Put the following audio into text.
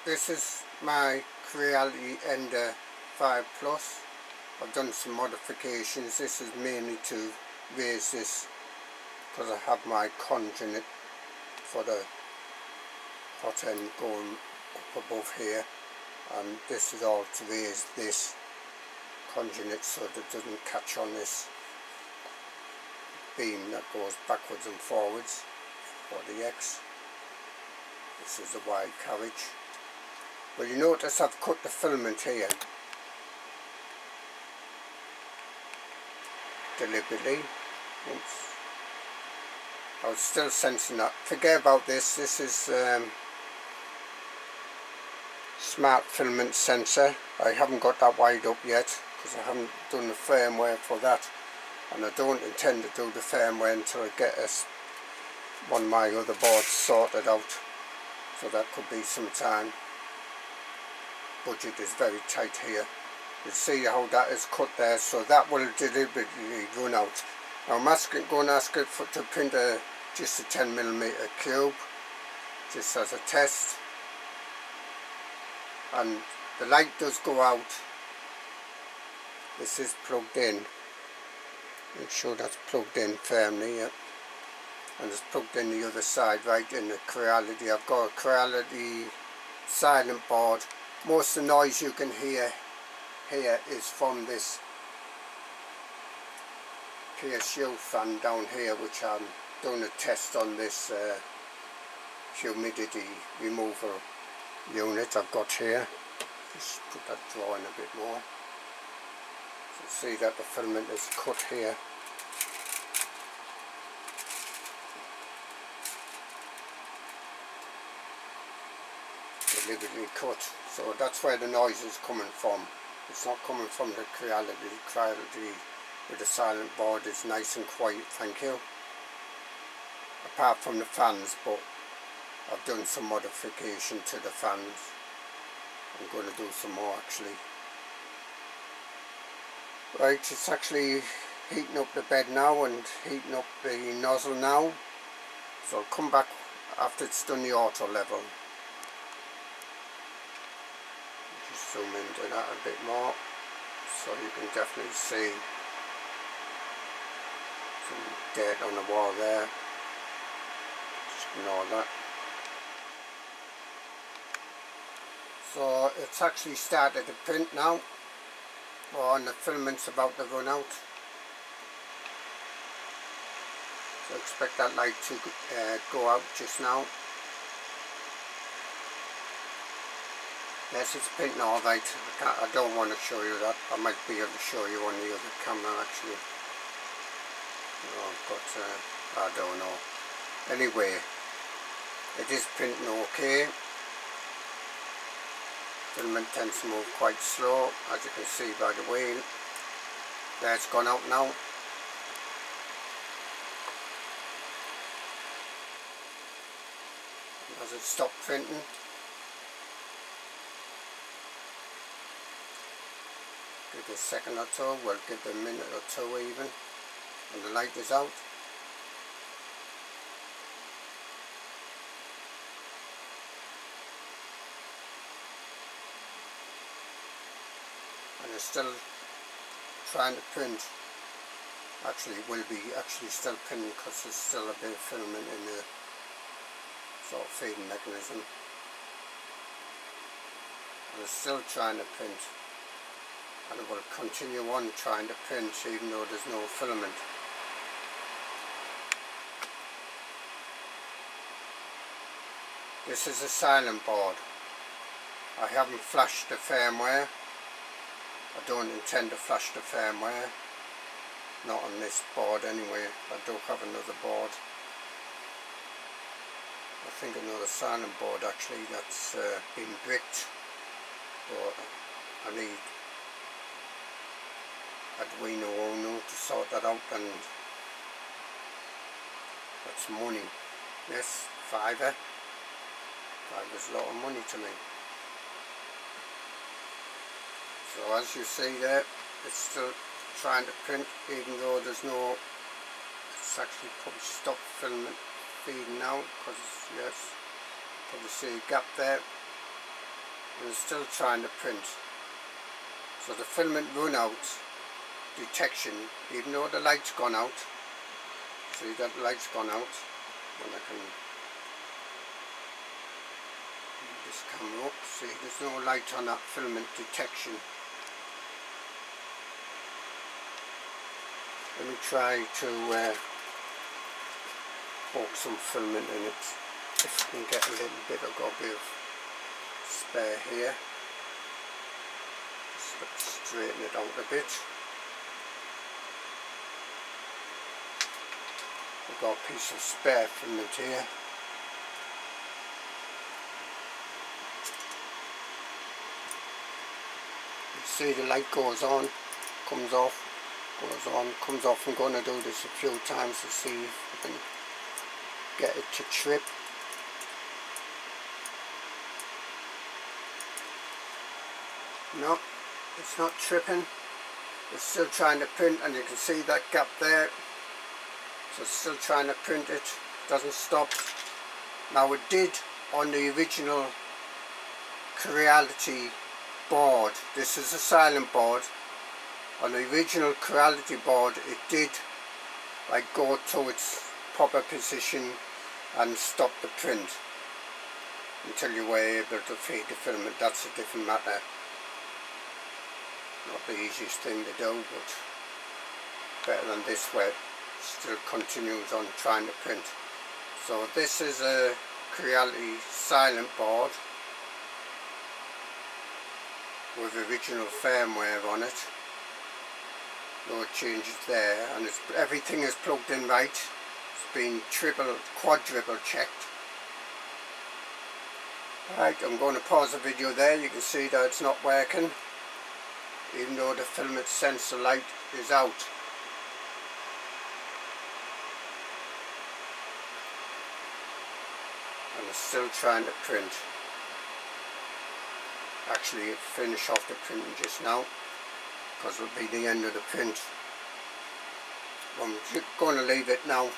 this is my Creality Ender 5 Plus. I've done some modifications. This is mainly to raise this because I have my conjoint for the hot end going up above here, and this is all to raise this conjoint so that it doesn't catch on this beam that goes backwards and forwards for the X. This is the Y carriage. Well, you notice I've cut the filament here deliberately. Oops. I was still sensing that. Forget about this. This is smart filament sensor. I haven't got that wired up yet because I haven't done the firmware for that, and I don't intend to do the firmware until I get one of my other boards sorted out, so that could be some time. Budget is very tight here. You see how that is cut there, so that will deliberately run out. Now I'm going to ask it to print just a 10mm cube, just as a test. And the light does go out. This is plugged in. Make sure that's plugged in firmly, yeah. And it's plugged in the other side, right in the Creality. I've got a Creality Silent Board. Most of the noise you can hear here is from this PSU fan down here, which I'm doing a test on this humidity removal unit I've got here. Just put that drawing a bit more. So see that the filament is cut here. Deliberately cut, so that's where the noise is coming from. It's not coming from the Creality. Creality with the silent board is nice and quiet, thank you, apart from the fans, but I've done some modification to the fans. I'm going to do some more actually. Right, it's actually heating up the bed now and heating up the nozzle now, so I'll come back after it's done the auto level. Just zoom into that a bit more so you can definitely see some dirt on the wall there. Just ignore that. So it's actually started to print now, and the filament's about to run out. So expect that light to go out just now. Yes, it's printing all right. I don't want to show you that. I might be able to show you on the other camera actually. No, but I don't know. Anyway, it is printing okay. Filament tends to move quite slow, as you can see by the wheel. There, it's gone out now. As it stopped printing, give it a second or two, we'll give it a minute or two even, and the light is out. And it's still trying to print. Actually, it will be still printing because there's still a bit of filament in the sort of feeding mechanism. And it's still trying to print. And it will continue on trying to print even though there's no filament. This is a silent board. I haven't flashed the firmware. I don't intend to flash the firmware. Not on this board anyway. I do have another board. I think another silent board actually that's been bricked. But I need Arduino Uno to sort that out, and that's money. Yes, $5. $5 is a lot of money to me. So as you see there, it's still trying to print even though there's no, it's actually probably stopped filament feeding now because yes, probably see a gap there. and it's still trying to print. So the filament run out detection, even though the light's gone out, see that light's gone out, and I can move this camera up, see there's no light on that filament detection. Let me try to poke some filament in it, if I can get a little bit. I've got a bit of spare here, just straighten it out a bit. I've got a piece of spare filament here. You see the light goes on, comes off, goes on, comes off. I'm going to do this a few times to see if I can get it to trip. No, it's not tripping. It's still trying to print, and you can see that gap there. So it's still trying to print it, doesn't stop. Now it did on the original Creality board. This is a silent board. On the original Creality board it did like go to its proper position and stop the print until you were able to feed the filament. That's a different matter. Not the easiest thing to do, but better than this where it still continues on trying to print. So this is a Creality Silent Board with original firmware on it. No changes there, and everything is plugged in right. It's been triple, quadruple checked. Right, I'm going to pause the video there. You can see that it's not working, even though the filament sensor light is out. And it's still trying to print. Actually, it finished off the printing just now, because it'll be the end of the print. I'm just going to leave it now.